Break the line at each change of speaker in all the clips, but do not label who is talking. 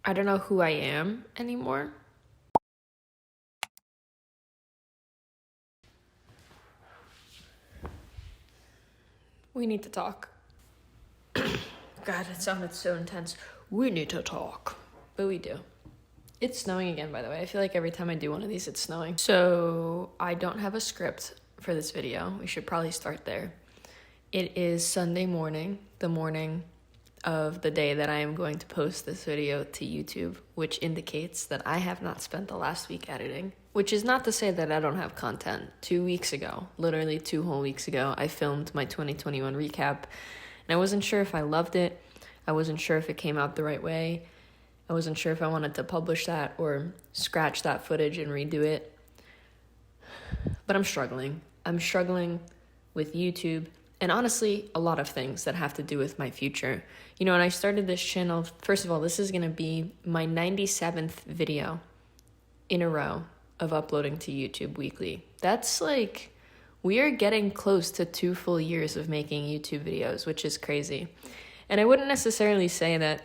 I don't know who I am anymore. We need to talk. God, it sounded so intense. We need to talk. But we do. It's snowing again, by the way. I feel like every time I do one of these, it's snowing. So I don't have a script for this video. We should probably start there. It is Sunday morning, the morning of the day that I am going to post this video to YouTube, which indicates that I have not spent the last week editing, which is not to say that I don't have content. 2 weeks ago, literally 2 whole weeks ago, I filmed my 2021 recap, and I wasn't sure if I loved it. I wasn't sure if it came out the right way. I wasn't sure if I wanted to publish that or scratch that footage and redo it. But I'm struggling. I'm struggling with YouTube, and honestly, a lot of things that have to do with my future. You know, when I started this channel, first of all, this is going to be my 97th video in a row of uploading to YouTube weekly. That's like, we are getting close to 2 full years of making YouTube videos, which is crazy. And I wouldn't necessarily say that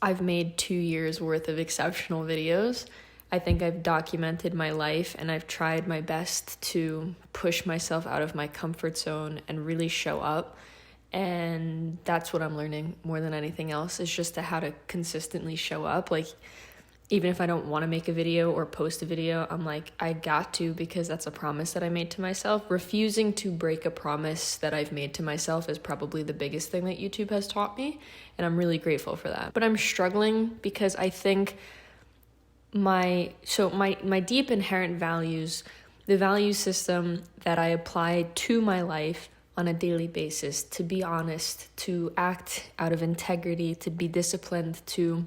I've made 2 years worth of exceptional videos. I think I've documented my life and I've tried my best to push myself out of my comfort zone and really show up. And that's what I'm learning more than anything else, is just how to consistently show up. Like, even if I don't want to make a video or post a video, I'm like, I got to, because that's a promise that I made to myself. Refusing to break a promise that I've made to myself is probably the biggest thing that YouTube has taught me. And I'm really grateful for that. But I'm struggling because I think my deep inherent values, the value system that I apply to my life on a daily basis, to be honest, to act out of integrity, to be disciplined, to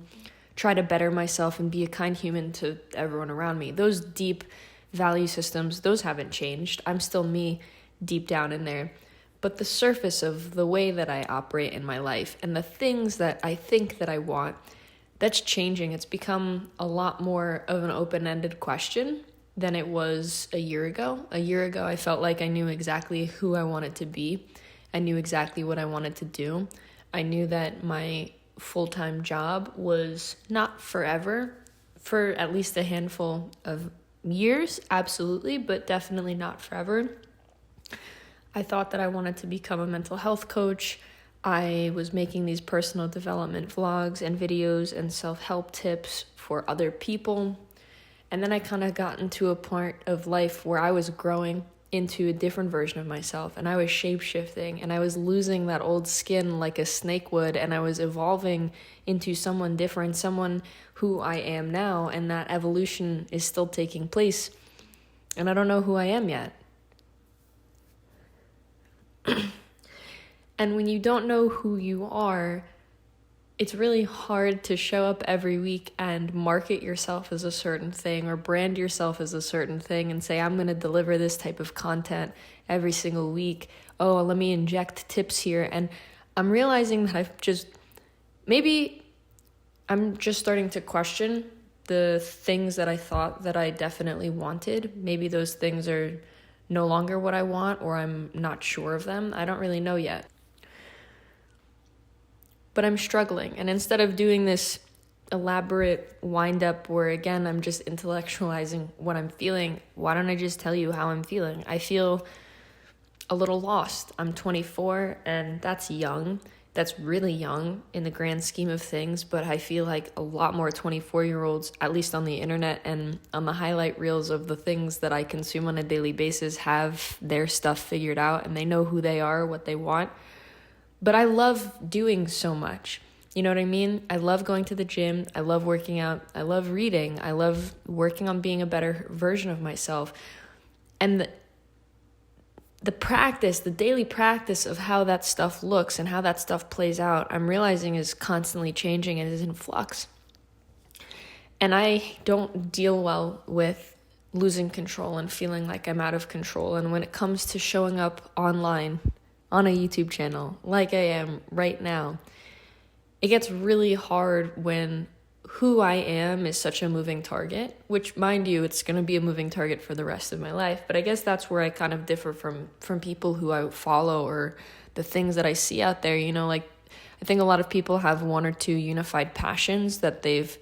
try to better myself and be a kind human to everyone around me. Those deep value systems, those haven't changed. I'm still me deep down in there. But the surface of the way that I operate in my life and the things that I think that I want, that's changing. It's become a lot more of an open-ended question than it was a year ago. A year ago, I felt like I knew exactly who I wanted to be. I knew exactly what I wanted to do. I knew that my full-time job was not forever, for at least a handful of years, absolutely, but definitely not forever. I thought that I wanted to become a mental health coach. I was making these personal development vlogs and videos and self-help tips for other people. And then I kind of got into a part of life where I was growing into a different version of myself, and I was shapeshifting, and I was losing that old skin like a snake would, and I was evolving into someone different, someone who I am now, and that evolution is still taking place. And I don't know who I am yet. And when you don't know who you are, it's really hard to show up every week and market yourself as a certain thing or brand yourself as a certain thing and say, I'm going to deliver this type of content every single week. Oh, let me inject tips here. And I'm realizing that I'm just starting to question the things that I thought that I definitely wanted. Maybe those things are no longer what I want, or I'm not sure of them. I don't really know yet. But I'm struggling. And instead of doing this elaborate wind up where, again, I'm just intellectualizing what I'm feeling, why don't I just tell you how I'm feeling? I feel a little lost. I'm 24, and that's young. That's really young in the grand scheme of things, but I feel like a lot more 24-year-olds, at least on the internet and on the highlight reels of the things that I consume on a daily basis, have their stuff figured out, and they know who they are, what they want. But I love doing so much. You know what I mean? I love going to the gym. I love working out. I love reading. I love working on being a better version of myself. And the practice, the daily practice of how that stuff looks and how that stuff plays out, I'm realizing is constantly changing and is in flux. And I don't deal well with losing control and feeling like I'm out of control. And when it comes to showing up online on a YouTube channel like I am right now, it gets really hard when who I am is such a moving target, which, mind you, it's going to be a moving target for the rest of my life. But I guess that's where I kind of differ from people who I follow or the things that I see out there. You know, like, I think a lot of people have one or two unified passions that they've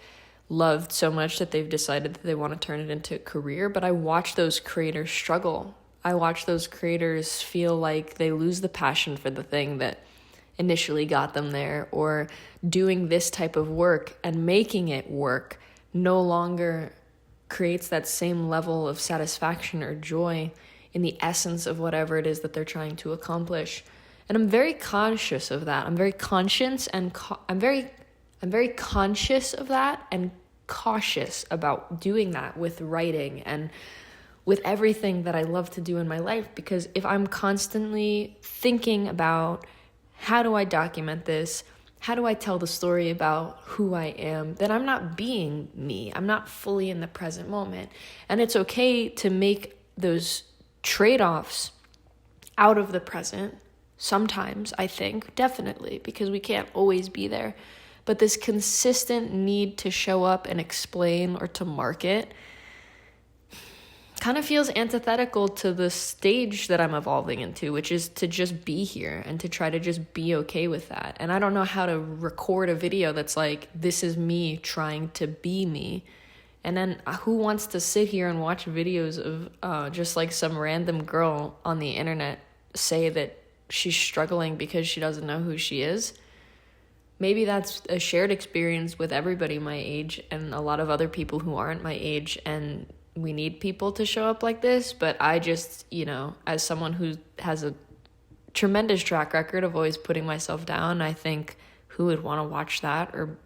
loved so much that they've decided that they want to turn it into a career. But I watch those creators struggle. I watch those creators feel like they lose the passion for the thing that initially got them there, or doing this type of work and making it work no longer creates that same level of satisfaction or joy in the essence of whatever it is that they're trying to accomplish. And I'm very conscious of that. I'm very conscious and I'm very conscious of that and cautious about doing that with writing and with everything that I love to do in my life, because if I'm constantly thinking about how do I document this, how do I tell the story about who I am, then I'm not being me. I'm not fully in the present moment. And it's okay to make those trade-offs out of the present sometimes, I think, definitely, because we can't always be there. But this consistent need to show up and explain or to market kind of feels antithetical to the stage that I'm evolving into, which is to just be here and to try to just be okay with that. And I don't know how to record a video that's like, this is me trying to be me. And then who wants to sit here and watch videos of just like some random girl on the internet say that she's struggling because she doesn't know who she is? Maybe that's a shared experience with everybody my age and a lot of other people who aren't my age, and we need people to show up like this. But I just, as someone who has a tremendous track record of always putting myself down, I think who would want to watch that or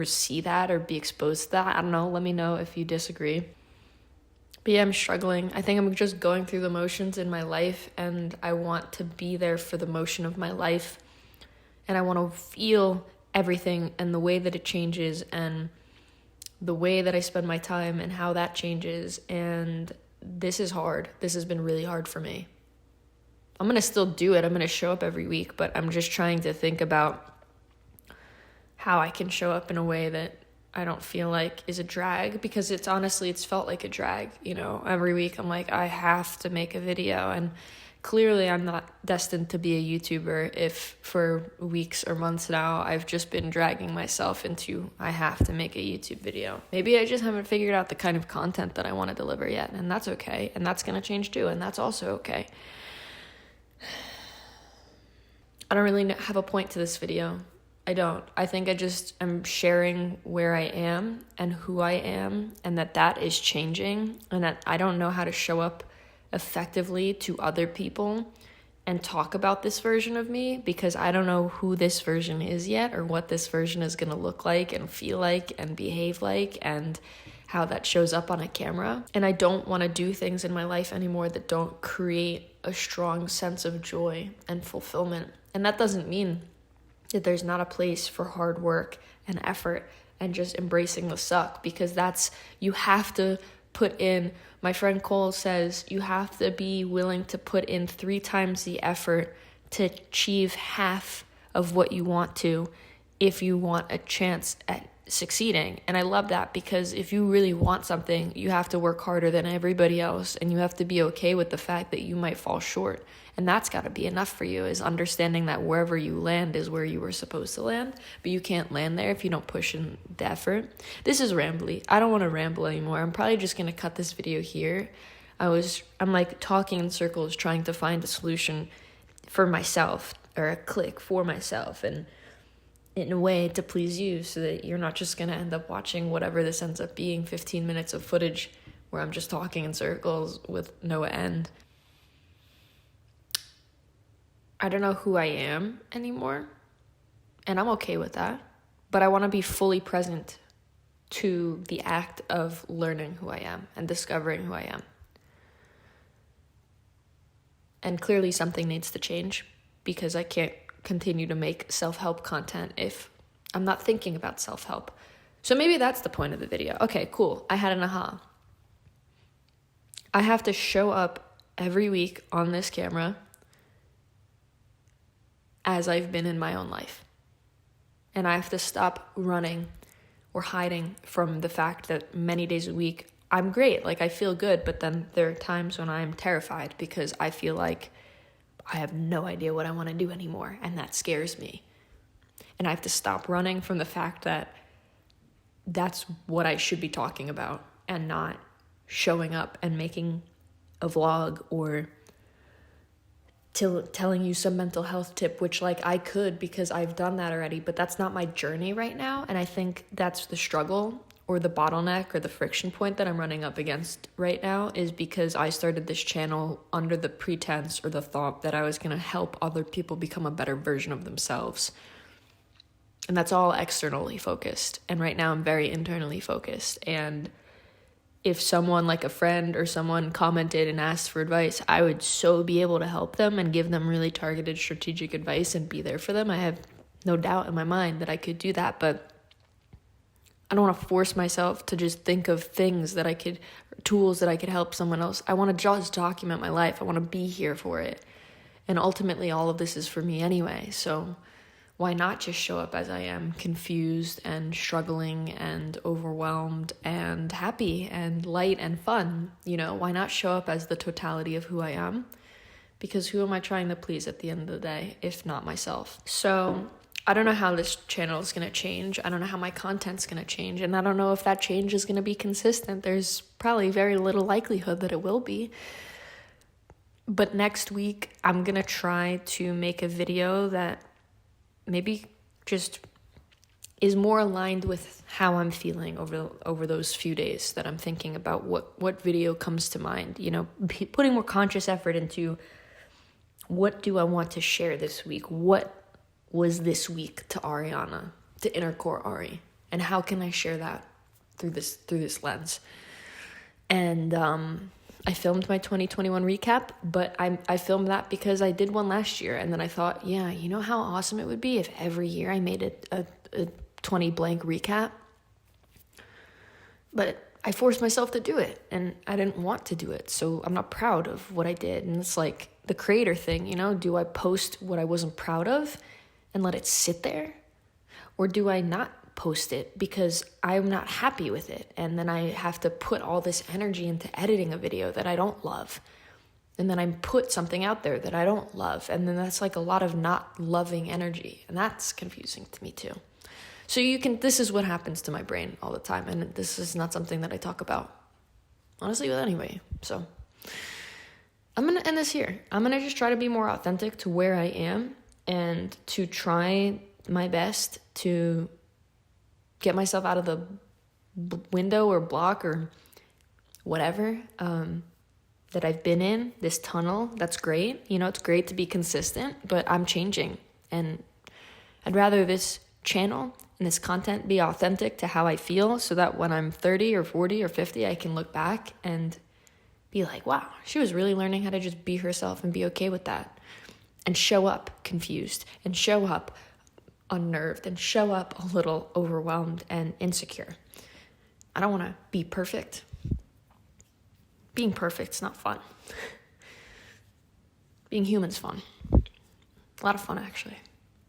see that or be exposed to that? I don't know. Let me know if you disagree. But yeah, I'm struggling. I think I'm just going through the motions in my life, and I want to be there for the motion of my life. And I want to feel everything and the way that it changes and the way that I spend my time and how that changes. And this is hard. This has been really hard for me. I'm going to still do it. I'm going to show up every week, but I'm just trying to think about how I can show up in a way that I don't feel like is a drag, because it's felt like a drag. Every week I'm like, I have to make a video, and clearly I'm not destined to be a YouTuber if for weeks or months now I've just been dragging myself into, I have to make a YouTube video. Maybe I just haven't figured out the kind of content that I want to deliver yet, and that's okay, and that's going to change too, and that's also okay. I don't really have a point to this video. I don't. I think I'm sharing where I am and who I am, and that is changing, and that I don't know how to show up effectively to other people and talk about this version of me, because I don't know who this version is yet, or what this version is going to look like and feel like and behave like, and how that shows up on a camera. And I don't want to do things in my life anymore that don't create a strong sense of joy and fulfillment. And that doesn't mean that there's not a place for hard work and effort and just embracing the suck, because you have to put in. My friend Cole says you have to be willing to put in 3 times the effort to achieve half of what you want to, if you want a chance at succeeding. And I love that, because if you really want something, you have to work harder than everybody else, and you have to be okay with the fact that you might fall short. And that's got to be enough for you, is understanding that wherever you land is where you were supposed to land, but you can't land there if you don't push in the effort. This is rambly. I don't want to ramble anymore. I'm probably just going to cut this video here. I'm like talking in circles, trying to find a solution for myself, or a click for myself, and in a way to please you, so that you're not just going to end up watching whatever this ends up being, 15 minutes of footage where I'm just talking in circles with no end. I don't know who I am anymore, and I'm okay with that, but I want to be fully present to the act of learning who I am and discovering who I am. And clearly something needs to change, because I can't continue to make self-help content if I'm not thinking about self-help. So maybe that's the point of the video. Okay, cool. I had an aha. I have to show up every week on this camera as I've been in my own life. And I have to stop running or hiding from the fact that many days a week I'm great, like I feel good, but then there are times when I'm terrified, because I feel like I have no idea what I want to do anymore, and that scares me. And I have to stop running from the fact that that's what I should be talking about, and not showing up and making a vlog or telling you some mental health tip, which like I could, because I've done that already, but that's not my journey right now. And I think that's the struggle or the bottleneck or the friction point that I'm running up against right now, is because I started this channel under the pretense or the thought that I was going to help other people become a better version of themselves. And that's all externally focused. And right now I'm very internally focused. And if someone like a friend or someone commented and asked for advice, I would so be able to help them and give them really targeted strategic advice and be there for them. I have no doubt in my mind that I could do that, but I don't want to force myself to just think of things that I could, tools that I could help someone else. I want to just document my life. I want to be here for it. And ultimately all of this is for me anyway. So why not just show up as I am, confused and struggling and overwhelmed and happy and light and fun? You know, why not show up as the totality of who I am? Because who am I trying to please at the end of the day, if not myself? So I don't know how this channel is going to change. I don't know how my content's going to change. And I don't know if that change is going to be consistent. There's probably very little likelihood that it will be. But next week, I'm going to try to make a video that maybe just is more aligned with how I'm feeling over those few days that I'm thinking about what video comes to mind. You know, putting more conscious effort into what do I want to share this week? What was this week to Ariana, to Inner Core Ari? And how can I share that through this lens? And I filmed my 2021 recap, but I filmed that because I did one last year. And then I thought, yeah, you know how awesome it would be if every year I made a 20 blank recap? But I forced myself to do it, and I didn't want to do it. So I'm not proud of what I did. And it's like the creator thing, you know, do I post what I wasn't proud of and let it sit there? Or do I not post it because I'm not happy with it, and then I have to put all this energy into editing a video that I don't love, and then I put something out there that I don't love, and then that's like a lot of not loving energy, and that's confusing to me too. So this is what happens to my brain all the time, and this is not something that I talk about honestly with anybody. So I'm gonna end this here. I'm gonna just try to be more authentic to where I am, and to try my best to get myself out of the window or block or whatever that I've been in, this tunnel. That's great. You know, it's great to be consistent, but I'm changing. And I'd rather this channel and this content be authentic to how I feel, so that when I'm 30 or 40 or 50, I can look back and be like, wow, she was really learning how to just be herself and be okay with that. And show up confused, and show up unnerved, and show up a little overwhelmed and insecure. I don't want to be perfect. Being perfect's not fun. Being human's fun. A lot of fun, actually.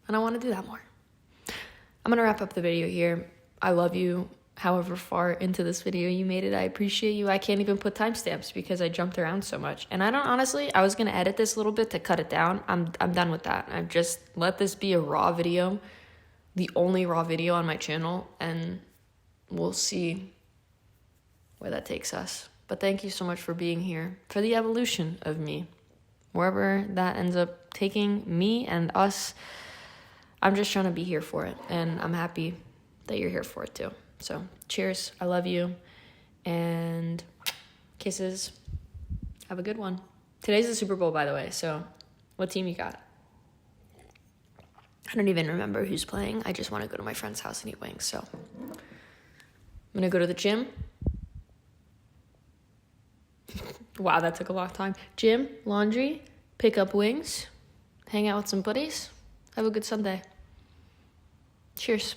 And I want to do that more. I'm going to wrap up the video here. I love you. However far into this video you made it, I appreciate you. I can't even put timestamps because I jumped around so much. And I was going to edit this a little bit to cut it down. I'm done with that. I've just let this be a raw video, the only raw video on my channel, and we'll see where that takes us. But thank you so much for being here, for the evolution of me. Wherever that ends up taking me and us, I'm just trying to be here for it, and I'm happy that you're here for it too. So cheers, I love you, and kisses. Have a good one. Today's the Super Bowl, by the way, so what team you got? I don't even remember who's playing. I just want to go to my friend's house and eat wings, so I'm going to go to the gym. Wow, that took a long time. Gym, laundry, pick up wings, hang out with some buddies. Have a good Sunday. Cheers.